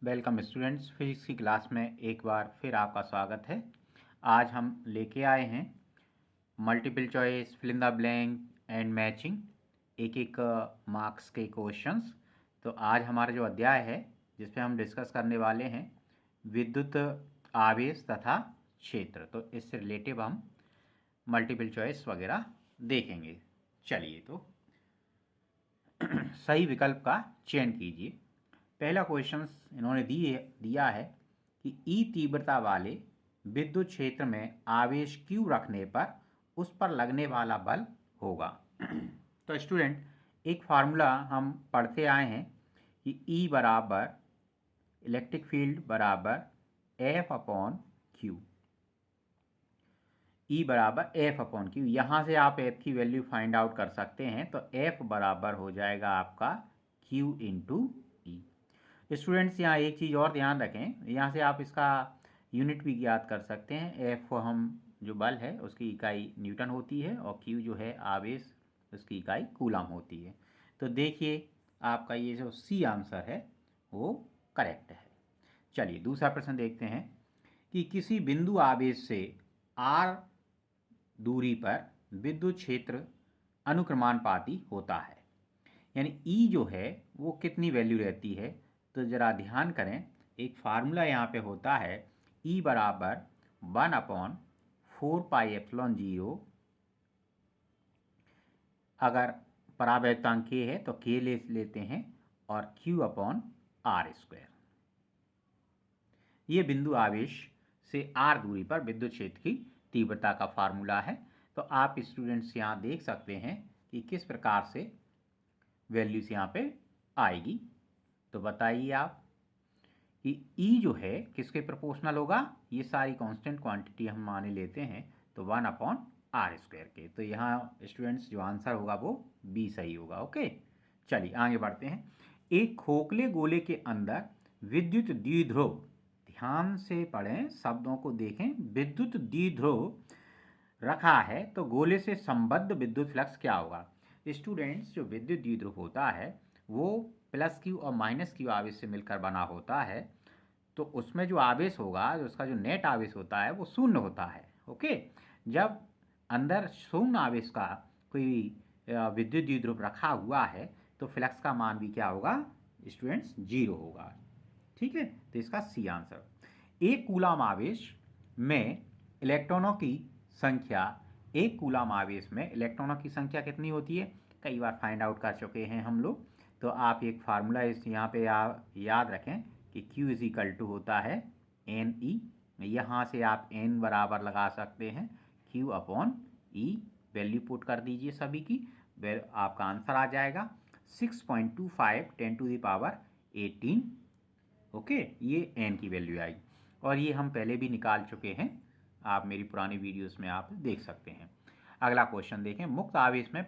Welcome students, physics की class में एक बार फिर आपका स्वागत है। आज हम लेके आए हैं multiple choice, fill in the blank and matching, एक एक मार्क्स के क्वेश्चंस। तो आज हमारा जो अध्याय है जिस पे हम डिस्कस करने वाले हैं विद्युत आवेश तथा क्षेत्र, तो इससे रिलेटिव हम मल्टीपल चॉइस वगैरह देखेंगे। चलिए तो सही विकल्प का चयन कीजिए। पहला क्वेश्चन इन्होंने दिया है कि ई तीव्रता वाले विद्युत क्षेत्र में आवेश Q रखने पर उस पर लगने वाला बल होगा। तो स्टूडेंट एक फार्मूला हम पढ़ते आए हैं कि E बराबर इलेक्ट्रिक फील्ड बराबर F अपॉन Q। E बराबर F अपॉन Q, यहाँ से आप F की वैल्यू फाइंड आउट कर सकते हैं। तो F बराबर हो जाएगा आपका Q इंटू E। स्टूडेंट्स यहाँ एक चीज़ और ध्यान रखें, यहाँ से आप इसका यूनिट भी ज्ञात कर सकते हैं। एफ हम जो बल है उसकी इकाई न्यूटन होती है और क्यू जो है आवेश, उसकी इकाई कूलम होती है। तो देखिए आपका ये जो सी आंसर है वो करेक्ट है। चलिए दूसरा प्रश्न देखते हैं कि किसी बिंदु आवेश से आर दूरी पर विद्युत क्षेत्र अनुक्रमानुपाती होता है, यानी ई जो है वो कितनी वैल्यू रहती है। तो ज़रा ध्यान करें, एक फार्मूला यहाँ पे होता है E बराबर 1/4πε0, अगर परावैद्युतांक K है तो K लेते हैं, और Q अपॉन R स्क्वायर। ये बिंदु आवेश से R दूरी पर विद्युत क्षेत्र की तीव्रता का फार्मूला है। तो आप स्टूडेंट्स यहाँ देख सकते हैं कि किस प्रकार से वैल्यूज यहाँ पे आएगी। तो बताइए आप कि E जो है किसके प्रोपोर्शनल होगा। ये सारी कांस्टेंट क्वांटिटी हम माने लेते हैं, तो 1/r स्क्वायर के। तो यहाँ स्टूडेंट्स जो आंसर होगा वो B सही होगा। ओके, चलिए आगे बढ़ते हैं। एक खोखले गोले के अंदर विद्युत द्विध्रुव, ध्यान से पढ़ें, शब्दों को देखें, विद्युत द्विध्रुव रखा है तो गोले से संबद्ध विद्युत फ्लक्स क्या होगा। स्टूडेंट्स जो विद्युत द्विध्रुव होता है वो प्लस Q और माइनस Q आवेश से मिलकर बना होता है। तो उसमें जो आवेश होगा, जो उसका जो नेट आवेश होता है वो शून्य होता है। ओके, जब अंदर शून्य आवेश का कोई विद्युत द्विध्रुव रखा हुआ है तो फ्लक्स का मान भी क्या होगा स्टूडेंट्स, 0 होगा। ठीक है, तो इसका सी आंसर। एक कूलम आवेश में इलेक्ट्रॉनों की संख्या, एक कूलम आवेश में इलेक्ट्रॉनों की संख्या कितनी होती है, कई बार फाइंड आउट कर चुके हैं हम लोग। तो आप एक फार्मूला इस यहाँ पे याद रखें कि Q इज इक्वल टू होता है NE। यहाँ से आप N बराबर लगा सकते हैं Q upon E, value put कर दीजिए सभी की, आपका आंसर आ जाएगा 6.25 10⁻18। ओके, ये N की वैल्यू आई, और ये हम पहले भी निकाल चुके हैं, आप मेरी पुरानी वीडियोस में आप देख सकते हैं। अगला क्वेश्चन देखें, मुक्त आवेश में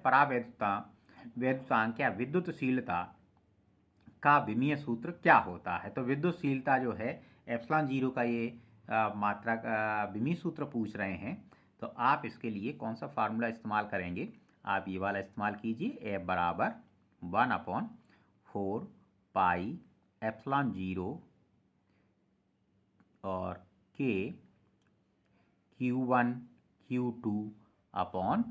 वैद्युतांक या विद्युतशीलता का विमीय सूत्र क्या होता है। तो विद्युतशीलता जो है ε0 का ये मात्रा का विमीय सूत्र पूछ रहे हैं। तो आप इसके लिए कौन सा फार्मूला इस्तेमाल करेंगे, आप ये वाला इस्तेमाल कीजिए। F बराबर 1/4πε0 और K Q1 Q2 upon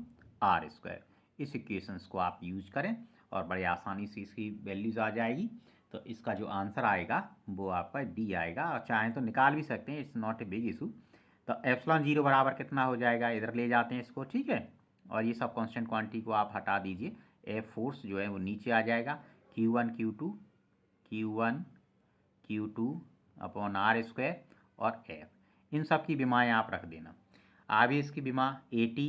R square. इस इक्वेशंस को आप यूज करें और बड़े आसानी से इसकी वैल्यूज आ जाएगी। तो इसका जो आंसर आएगा वो आपका D आएगा, और चाहें तो निकाल भी सकते हैं, it's not a big issue. तो ε0 बराबर कितना हो जाएगा, इधर ले जाते हैं इसको, ठीक है, और ये सब कांस्टेंट क्वांटिटी को आप हटा दीजिए। F फोर्स जो है वो नीचे आ जाएगा, Q1 Q2 upon R square और F, इन सब की विमाएँ आप रख देना। आवेश की विमा AT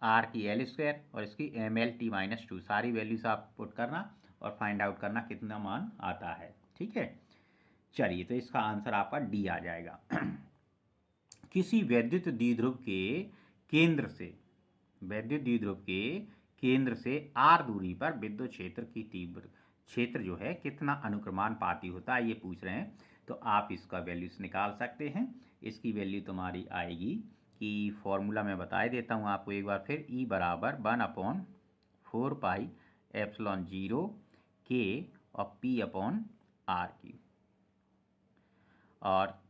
R की L स्क्वायर और इसकी MLT-2, सारी वैल्यूज आप पुट करना और फाइंड आउट करना कितना मान आता है। ठीक है, चलिए तो इसका आंसर आपका D आ जाएगा। किसी वैद्युत द्विध्रुव के केंद्र से, वैद्युत द्विध्रुव के केंद्र से R दूरी पर विद्युत क्षेत्र की तीव्र क्षेत्र जो है कितना अनुक्रमानुपाती होता है, ये पूछ रहे हैं। तो आप इसका वैल्यूज निकाल सकते हैं। इसकी वैल्यू तुम्हारी आएगी कि फॉर्मूला मैं बता देता हूँ आपको एक बार फिर। E बराबर 1/4πε0 K और P अपॉन R Q। और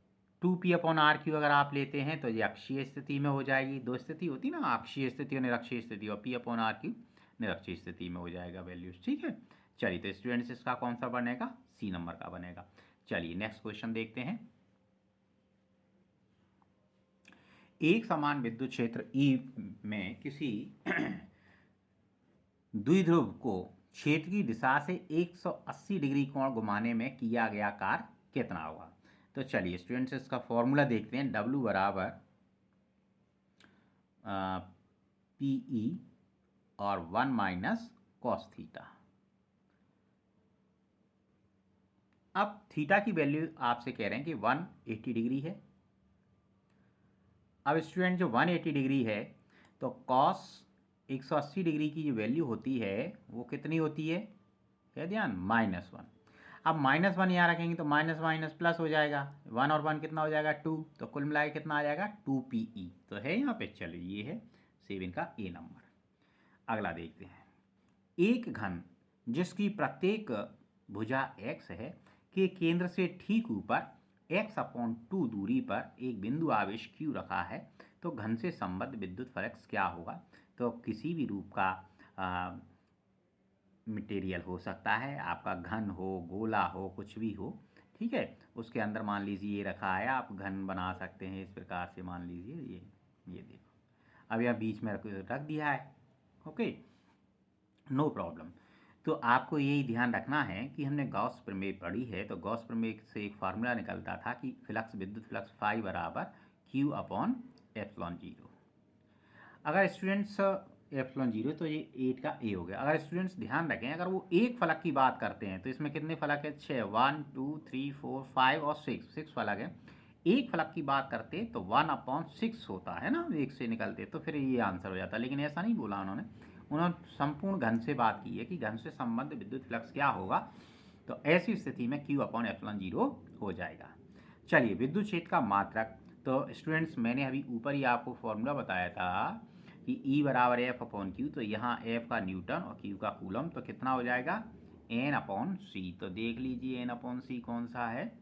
2p/r³ अगर आप लेते हैं तो ये अक्षीय स्थिति में हो जाएगी। दो स्थिति होती ना, अक्षीय स्थिति और निरक्षीय स्थिति, और p/r³ निरक्षीय स्थिति में हो जाएगा वैल्यूज। ठीक है, चलिए तो स्टूडेंट्स इसका कौन सा बनेगा, सी नंबर का बनेगा। चलिए नेक्स्ट क्वेश्चन देखते हैं। एक समान विद्युत क्षेत्र E में किसी द्विध्रुव को क्षेत्र की दिशा से 180 डिग्री कोण घुमाने में किया गया कार्य कितना होगा। तो चलिए स्टूडेंट्स इसका फॉर्मूला देखते हैं। W बराबर PE और 1 माइनस कॉस थीटा। अब थीटा की वैल्यू आपसे कह रहे हैं कि 180 डिग्री है। अब स्टूडेंट जो 180 डिग्री है तो कॉस 180 डिग्री की जो वैल्यू होती है वो कितनी होती है, क्या ध्यान, -1। अब -1 यहाँ रखेंगे तो माइनस माइनस प्लस हो जाएगा, 1 और 1 कितना हो जाएगा 2, तो कुल मिलाकर कितना आ जाएगा 2PE। तो है यहाँ पे, चलिए ये है 7 का ए नंबर। अगला देखते हैं। एक घन जिसकी प्रत्येक भुजा x है के केंद्र से ठीक ऊपर x/2 दूरी पर एक बिंदु आवेश q रखा है, तो घन से संबद्ध विद्युत फ्लक्स क्या होगा। तो किसी भी रूप का मटेरियल हो सकता है, आपका घन हो, गोला हो, कुछ भी हो, ठीक है, उसके अंदर मान लीजिए ये रखा है, आप घन बना सकते हैं इस प्रकार से। मान लीजिए ये देखो, अब यह बीच में रख दिया है, ओके, नो प्रॉब्लम। तो आपको यही ध्यान रखना है कि हमने गॉस प्रमेय पढ़ी है, तो गॉस प्रमेय से एक फार्मूला निकलता था कि फ्लक्स, विद्युत फ्लक्स फाई बराबर Q/ε0। अगर स्टूडेंट्स ε0 तो ये 8 का ए हो गया। अगर स्टूडेंट्स ध्यान रखें, अगर वो एक फलक की बात करते हैं तो इसमें कितने फलक है, 6, 1 2 3 4 5 और 6 फलक है। एक फलक की बात करते तो 1/6 होता है ना, एक से निकलते, तो फिर ये आंसर हो जाता। लेकिन ऐसा नहीं बोला उन्होंने संपूर्ण घन से बात की है कि घन से संबद्ध विद्युत फ्लक्स क्या होगा। तो ऐसी स्थिति में Q/ε0 हो जाएगा। चलिए विद्युत क्षेत्र का मात्रक, तो स्टूडेंट्स मैंने अभी ऊपर ही आपको फॉर्मूला बताया था कि E बराबर F/Q, तो यहाँ F का न्यूटन और Q का कूलम, तो कितना हो जाएगा N/C। तो देख लीजिए N/C कौन सा है,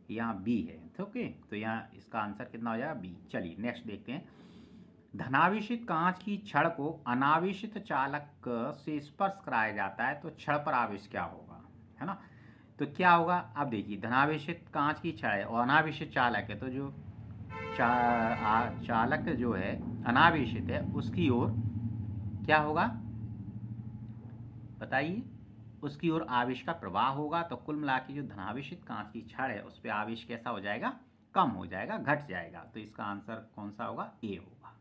यहाँ B है, ओके, तो यहाँ इसका आंसर कितना हो जाएगा B। चलिए नेक्स्ट देखते हैं। धनावेशित कांच की छड़ को अनावेशित चालक से स्पर्श कराया जाता है, तो छड़ पर आवेश क्या होगा, है ना। तो क्या होगा, अब देखिए धनावेशित कांच की छड़ है और अनावेशित चालक है, तो जो चालक जो है अनावेशित है उसकी ओर क्या होगा बताइए, उसकी ओर आवेश का प्रवाह होगा। तो कुल मिला के जो धनावेशित कांच की छड़ है उस पर आवेश कैसा हो जाएगा, कम हो जाएगा, घट जाएगा। तो इसका आंसर कौन सा होगा, ए होगा।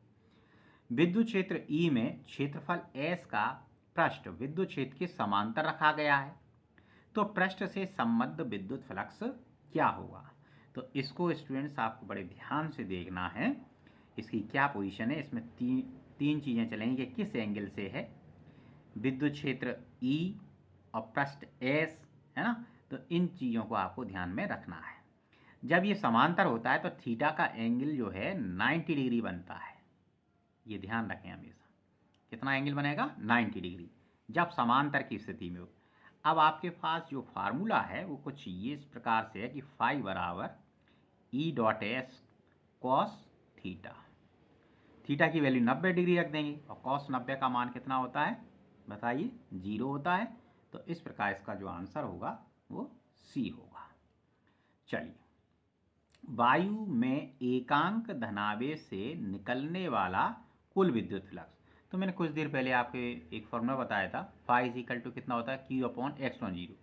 विद्युत क्षेत्र E में क्षेत्रफल S का पृष्ठ विद्युत क्षेत्र के समांतर रखा गया है, तो पृष्ठ से संबद्ध विद्युत फ्लक्स क्या होगा। तो इसको स्टूडेंट्स आपको बड़े ध्यान से देखना है, इसकी क्या पोजीशन है। इसमें तीन चीज़ें चलेंगी कि किस एंगल से है, विद्युत क्षेत्र E और पृष्ठ S, है ना। तो इन चीज़ों को आपको ध्यान में रखना है। जब ये समांतर होता है तो थीटा का एंगल जो है 90 डिग्री बनता है, ये ध्यान रखें हमेशा। कितना एंगल बनेगा, 90 डिग्री, जब समांतर की स्थिति में हो। अब आपके पास जो फार्मूला है वो कुछ ये इस प्रकार से है कि फाई बराबर E.S कॉस थीटा। थीटा की वैल्यू 90 डिग्री रख देंगे और कॉस 90 का मान कितना होता है बताइए, 0 होता है। तो इस प्रकार इसका जो आंसर होगा वो सी होगा। चलिए, वायु में एकांक धनावेश से निकलने वाला कुल विद्युत फ्लक्स, तो मैंने कुछ देर पहले आपको एक फॉर्मूला बताया था, फाई इज इक्वल टू कितना होता है Q/ε0।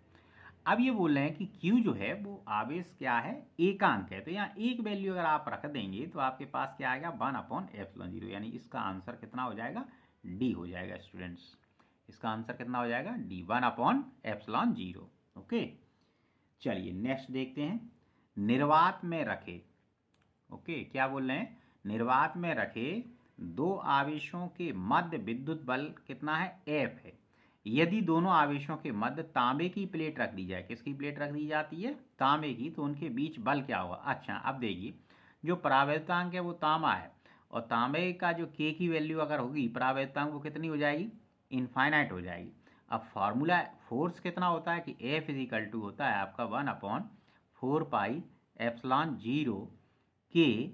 अब ये बोल रहे हैं कि Q जो है वो आवेश क्या है, एकांक है, तो यहाँ एक वैल्यू अगर आप रख देंगे तो आपके पास क्या आएगा 1/ε0, यानी इसका आंसर कितना हो जाएगा, डी हो जाएगा स्टूडेंट्स। इसका आंसर कितना हो जाएगा, डी, 1/ε0। ओके, चलिए नेक्स्ट देखते हैं। निर्वात में रखे, ओके, क्या बोल रहे हैं, निर्वात में रखे दो आवेशों के मध्य विद्युत बल कितना है, F है। यदि दोनों आवेशों के मध्य तांबे की प्लेट रख दी जाए, किसकी प्लेट रख दी जाती है, तांबे की, तो उनके बीच बल क्या होगा। अच्छा, अब देखिए जो परावैद्युतांक है वो तांबा है, और तांबे का जो K की वैल्यू अगर होगी परावैद्युतांक वो कितनी हो जाएगी, इनफाइनाइट हो जाएगी। अब फार्मूला फोर्स कितना होता है कि F इज इक्वल टू होता है आपका 1/4 पाई एप्सिलॉन 0 के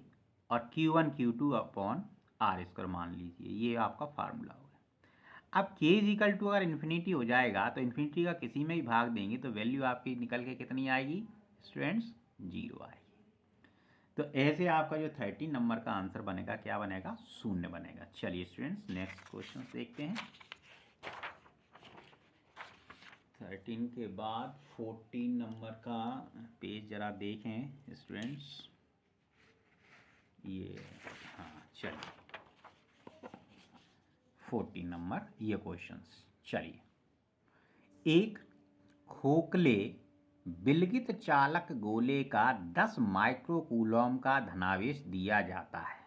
और Q1 Q2 upon are square मान लीजिए, ये आपका फार्मूला हो गया। अब k इजिकल टू अगर इन्फिनिटी हो जाएगा तो इन्फिनिटी का किसी में ही भाग देंगे तो वैल्यू आपकी निकल के कितनी आएगी स्टूडेंट्स, 0 आएगी। तो ऐसे आपका जो 13 नंबर का आंसर बनेगा क्या बनेगा, शून्य बनेगा। चलिए स्टूडेंट्स नेक्स्ट क्वेश्चन देखते हैं। 13 के बाद 14 नंबर का पेज जरा देखें स्टूडेंट्स, ये हाँ चलिए 14 नंबर ये क्वेश्चंस। चलिए, एक खोखले विलगित चालक गोले का 10 माइक्रोकूलम का धनावेश दिया जाता है।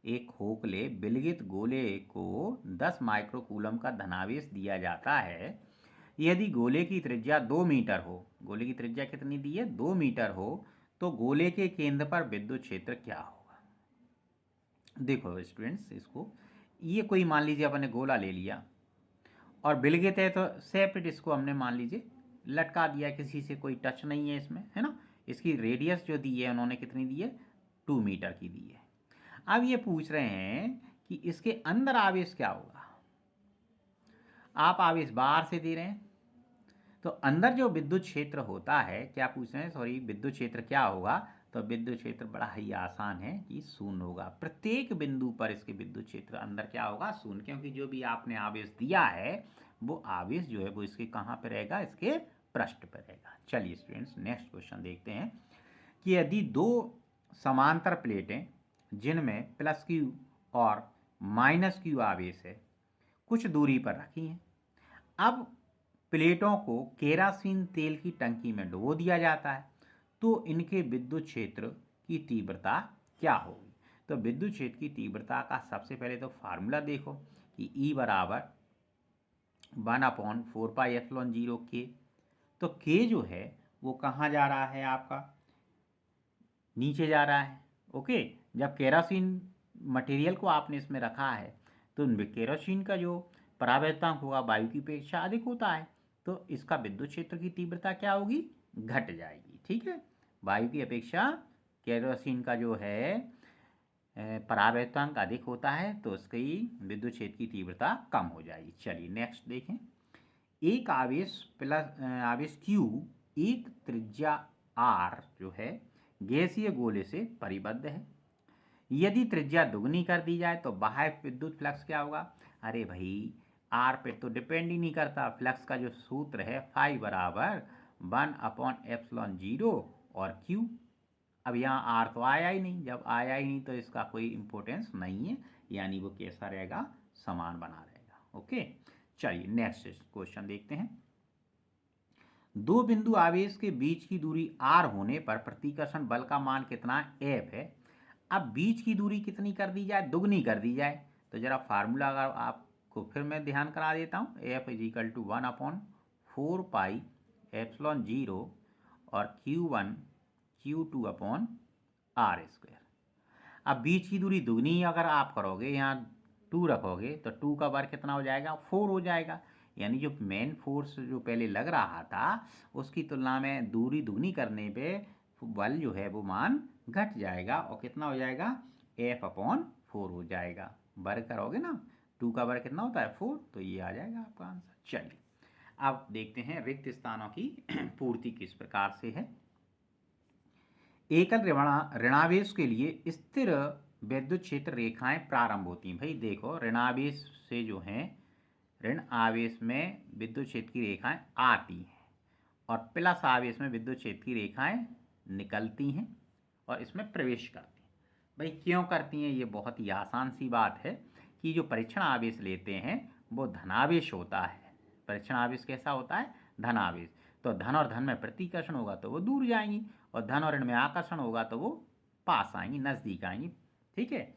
एक खोखले विलगित गोले को 10 माइक्रोकूलम का धनावेश दिया जाता है। यदि गोले की त्रिज्या 2 मीटर हो, गोले की त्रिज्या कितनी दी है, 2 मीटर हो, तो गोले के केंद्र पर विद्युत क्षेत्र क्या होगा। देखो स्टूडेंट्स, इसको ये कोई मान लीजिए अपने गोला ले लिया और विलगित है तो सेपरेट इसको हमने मान लीजिए लटका दिया, किसी से कोई टच नहीं है इसमें, है ना। इसकी रेडियस जो दी है उन्होंने कितनी दी है, 2 मीटर की दी है। अब ये पूछ रहे हैं कि इसके अंदर आवेश क्या होगा। आप आवेश बाहर से दे रहे हैं तो अंदर जो विद्युत क्षेत्र होता है, क्या पूछ रहे हैं, सॉरी, विद्युत क्षेत्र क्या होगा, तो विद्युत क्षेत्र बड़ा ही आसान है कि शून्य होगा। प्रत्येक बिंदु पर इसके विद्युत क्षेत्र अंदर क्या होगा, शून्य, क्योंकि जो भी आपने आवेश दिया है वो आवेश जो है वो इसके कहाँ पे रहेगा, इसके पृष्ठ पर रहेगा। चलिए स्टूडेंट्स नेक्स्ट क्वेश्चन देखते हैं कि यदि दो समांतर प्लेटें जिनमें +Q और -Q आवेश है कुछ दूरी पर रखी हैं, अब प्लेटों को केरासिन तेल की टंकी में डुबो दिया जाता है, तो इनके विद्युत क्षेत्र की तीव्रता क्या होगी। तो विद्युत क्षेत्र की तीव्रता का सबसे पहले तो फार्मूला देखो कि E बराबर 1/4πε0 K। तो K जो है वो कहाँ जा रहा है, आपका नीचे जा रहा है। ओके, जब केरासिन मटेरियल को आपने इसमें रखा है तो केरोसिन का जो परावर्तनांक होगा वायु की अपेक्षा अधिक होता है, तो इसका विद्युत क्षेत्र की तीव्रता क्या होगी, घट जाएगी। ठीक है, वायु की अपेक्षा केरोसिन का जो है परावर्तनांक अधिक होता है तो उसकी विद्युत क्षेत्र की तीव्रता कम हो जाएगी। चलिए नेक्स्ट देखें। एक आवेश Q एक त्रिज्या R जो है गैसीय गोले से परिबद्ध है। यदि त्रिज्या दुगनी कर दी जाए तो बाह्य विद्युत फ्लक्स क्या होगा। अरे भाई, आर पे तो डिपेंड ही नहीं करता, फ्लक्स का जो सूत्र है फाई बराबर 1/ε0 और Q। अब यहाँ आर तो आया ही नहीं, जब आया ही नहीं तो इसका कोई इंपॉर्टेंस नहीं है, यानी वो कैसा रहेगा, समान बना रहेगा। ओके, चलिए नेक्स्ट क्वेश्चन देखते हैं। दो बिंदु आवेश के बीच की दूरी r होने पर प्रतिकर्षण बल का मान कितना F है। अब बीच की दूरी कितनी कर दी जाए, दुगनी कर दी जाए, तो जरा फार्मूला अगर आपको फिर मैं ध्यान करा देता हूँ, F = 1/4πε0 और Q1 Q2 अपॉन R²। अब बीच की दूरी दुगनी अगर आप करोगे, यहाँ 2 रखोगे तो 2 का वर्ग कितना हो जाएगा, 4 हो जाएगा। यानी जो मेन फोर्स जो पहले लग रहा था उसकी तुलना में दूरी दुगनी करने पे बल जो है वो मान घट जाएगा और कितना हो जाएगा, F/4 हो जाएगा। वर्ग करोगे ना, 2 का वर्ग कितना होता है, 4, तो ये आ जाएगा आपका आंसर। चलिए अब देखते हैं रिक्त स्थानों की पूर्ति किस प्रकार से है। एकल ऋणावेश के लिए स्थिर विद्युत क्षेत्र रेखाएं प्रारंभ होती हैं। भाई देखो, ऋणावेश से जो है ऋण आवेश में विद्युत क्षेत्र की रेखाएं आती हैं और प्लस आवेश में विद्युत क्षेत्र की रेखाएं निकलती हैं और इसमें प्रवेश करती हैं। भाई क्यों करती हैं, ये बहुत ही आसान सी बात है कि जो परीक्षण आवेश लेते हैं वो धनावेश होता है। परीक्षण आवेश कैसा होता है, धनावेश। तो धन और धन में प्रतिकर्षण होगा तो वो दूर जाएंगी और धन और ऋण में आकर्षण होगा तो वो पास आएंगी, नज़दीक आएंगी। ठीक है,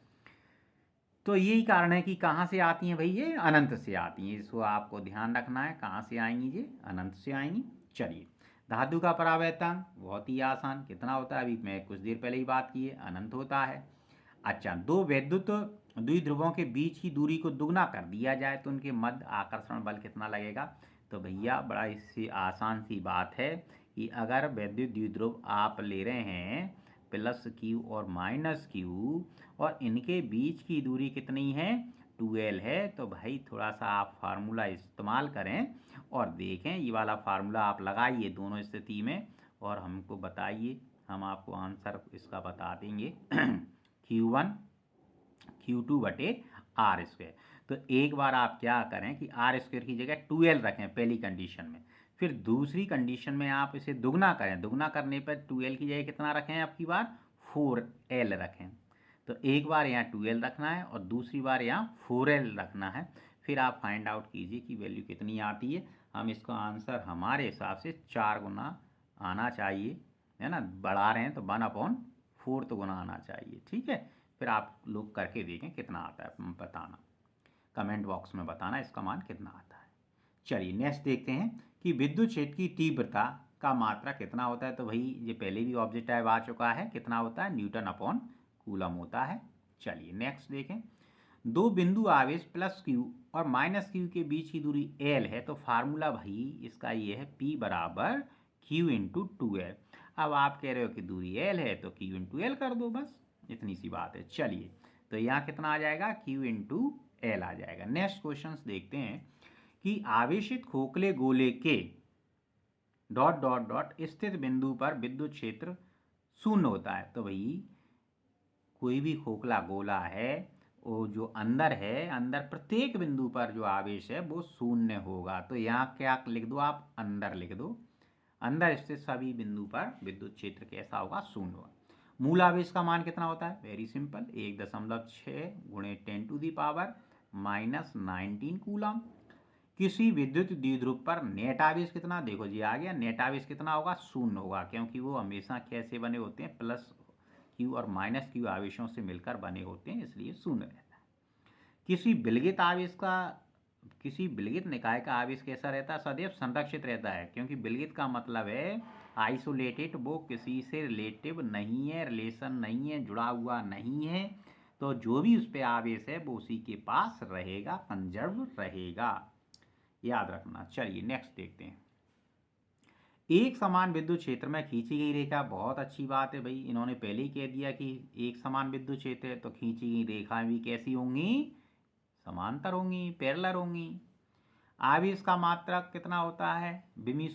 तो यही कारण है कि कहाँ से आती हैं भाई, ये अनंत से आती हैं। इसको आपको ध्यान रखना है, कहाँ से आएंगी, ये अनंत से आएंगी। चलिए, धातु का परावर्तनांक बहुत ही आसान, कितना होता है, अभी मैं कुछ देर पहले ही बात की है, अनंत होता है। अच्छा, दो विद्युत द्विध्रुवों के बीच की दूरी को दुगना कर दिया जाए तो उनके मध्य आकर्षण बल कितना लगेगा। तो भैया बड़ा इससे आसान सी बात है कि अगर वैद्युत द्विध्रुव आप ले रहे हैं प्लस क्यू और माइनस क्यू और इनके बीच की दूरी कितनी है 2L है, तो भाई थोड़ा सा आप फार्मूला इस्तेमाल करें और देखें, ये वाला फार्मूला आप लगाइए दोनों स्थिति में और हमको बताइए, हम आपको आंसर इसका बता देंगे Q1 Q2 बटे आर स्क्वायर। तो एक बार आप क्या करें कि आर स्क्वायर की जगह 2L रखें पहली कंडीशन में, फिर दूसरी कंडीशन में आप इसे दुगना करें, दुगना करने पर 2L की जगह कितना रखें, आपकी बार 4L रखें। तो एक बार यहाँ 2L रखना है और दूसरी बार यहाँ 4L रखना है, फिर आप फाइंड आउट कीजिए कि वैल्यू कितनी आती है। हम इसका आंसर हमारे हिसाब से 4 गुना आना चाहिए, है ना, बढ़ा रहे हैं तो 1/4 तो गुना आना चाहिए। ठीक है, फिर आप लोग करके देखें कितना आता है, बताना कमेंट बॉक्स में, बताना इसका मान कितना आता है। चलिए नेक्स्ट देखते हैं कि विद्युत क्षेत्र की तीव्रता का मात्रा कितना होता है। तो भाई ये पहले भी ऑब्जेक्टिव आ चुका है, कितना होता है, न्यूटन अपॉन कूलम होता है। चलिए नेक्स्ट देखें, दो बिंदु आवेश प्लस क्यू और माइनस क्यू के बीच की दूरी एल है, तो फार्मूला भाई इसका ये है P बराबर Q इंटू 2L। अब आप कह रहे हो कि दूरी एल है तो Q इंटू एल कर दो, बस इतनी सी बात है। चलिए तो यहाँ कितना आ जाएगा, Q इंटू एल आ जाएगा। नेक्स्ट क्वेश्चन देखते हैं कि आवेशित खोखले गोले के डॉट डॉट डॉट स्थित बिंदु पर विद्युत क्षेत्र शून्य होता है। तो भाई कोई भी खोखला गोला है वो जो अंदर है, अंदर प्रत्येक बिंदु पर जो आवेश है वो शून्य होगा। तो यहाँ क्या लिख दो आप, अंदर लिख दो, अंदर स्थित सभी बिंदु पर विद्युत क्षेत्र कैसा होगा, शून्य होगा। मूल आवेश का मान कितना होता है, वेरी सिंपल, 1.6 गुणे 10⁻⁻19 कूलम। किसी विद्युत द्विध्रुव पर नेट आवेश कितना, देखो जी आ गया, नेट आवेश कितना होगा, शून्य होगा, क्योंकि वो हमेशा कैसे बने होते हैं, प्लस क्यू और माइनस क्यू आवेशों से मिलकर बने होते हैं, इसलिए शून्य रहता है। किसी विलगित निकाय का आवेश कैसा रहता है, सदैव संरक्षित रहता है, क्योंकि विलगित का मतलब है आइसोलेटेड, वो किसी से रिलेटिव नहीं है, रिलेशन नहीं है, जुड़ा हुआ नहीं है, तो जो भी उस पर आवेश है वो उसी के पास रहेगा, कंजर्व रहेगा, याद रखना। चलिए नेक्स्ट देखते हैं, एक समान विद्युत क्षेत्र में खींची गई रेखा, बहुत अच्छी बात है भाई, इन्होंने पहले ही कह दिया कि एक समान विद्युत क्षेत्र है तो खींची गई रेखाएं भी कैसी होंगी, समांतर होंगी, पैरेलल होंगी। आवेश का मात्रक कितना होता है, बिमी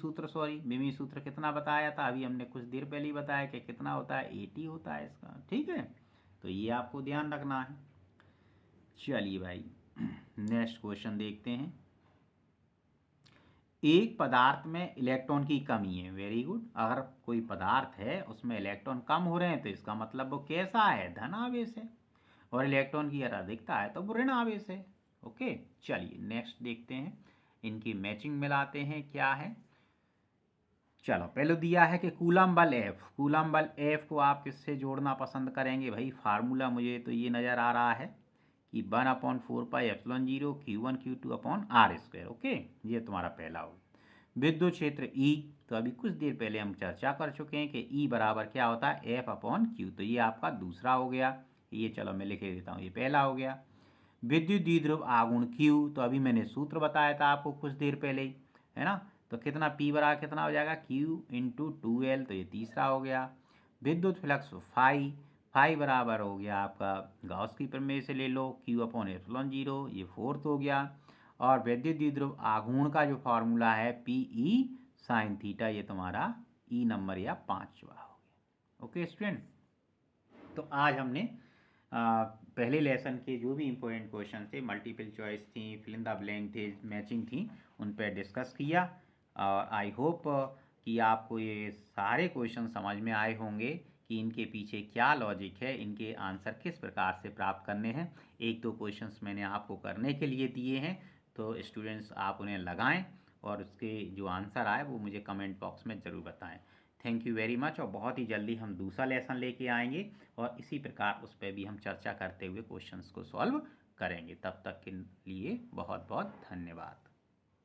सूत्र कितना बताया था अभी हमने कुछ देर पहले ही बताया कि कितना होता है, 80 होता है इसका। ठीक है, तो ये आपको ध्यान रखना है। चलिए भाई नेक्स्ट क्वेश्चन देखते हैं, एक पदार्थ में इलेक्ट्रॉन की कमी है, वेरी गुड, अगर कोई पदार्थ है उसमें इलेक्ट्रॉन कम हो रहे हैं तो इसका मतलब वो कैसा है, धन आवेश है, और इलेक्ट्रॉन की अगर अधिकता है तो वो ऋण आवेश है। ओके, चलिए नेक्स्ट देखते हैं, इनकी मैचिंग मिलाते हैं क्या है। चलो पहले दिया है कि कूलम बल F को आप किससे जोड़ना पसंद करेंगे, भाई फार्मूला मुझे तो ये नज़र आ रहा है कि 1/4πε0 Q1 Q2 upon are square. Okay, ये तुम्हारा पहला हो। विद्युत क्षेत्र E, तो अभी कुछ देर पहले हम चर्चा कर चुके हैं कि E बराबर क्या होता है, F/Q, तो ये आपका दूसरा हो गया, ये चलो मैं लिख देता हूँ, ये पहला हो गया। विद्युत द्विध्रुव आघूर्ण Q, तो अभी मैंने सूत्र बताया था आपको कुछ देर पहले ही, है ना, तो कितना P बराबर कितना हो जाएगा, Q इंटू 2L, तो ये तीसरा हो गया। विद्युत फ्लक्स फाई बराबर हो गया आपका, गॉस की प्रमेय से ले लो, Q/ε0, ये फोर्थ हो गया। और विद्युत द्विध्रुव आघूर्ण का जो फॉर्मूला है PE sin थीटा, ये तुम्हारा E नंबर या 5वां हो गया। ओके स्टूडेंट, तो आज हमने पहले लेसन के जो भी इम्पोर्टेंट क्वेश्चन थे, मल्टीपल चॉइस थी, फिल इन द ब्लैंक थे, मैचिंग थी, उन पर डिस्कस किया। और आई होप कि आपको ये सारे क्वेश्चन समझ में आए होंगे कि इनके पीछे क्या लॉजिक है, इनके आंसर किस प्रकार से प्राप्त करने हैं। एक दो क्वेश्चंस मैंने आपको करने के लिए दिए हैं, तो स्टूडेंट्स आप उन्हें लगाएं और उसके जो आंसर आए वो मुझे कमेंट बॉक्स में ज़रूर बताएं। थैंक यू वेरी मच, और बहुत ही जल्दी हम दूसरा लेसन लेके आएंगे और इसी प्रकार उस पर भी हम चर्चा करते हुए क्वेश्चंस को सॉल्व करेंगे। तब तक के लिए बहुत बहुत धन्यवाद।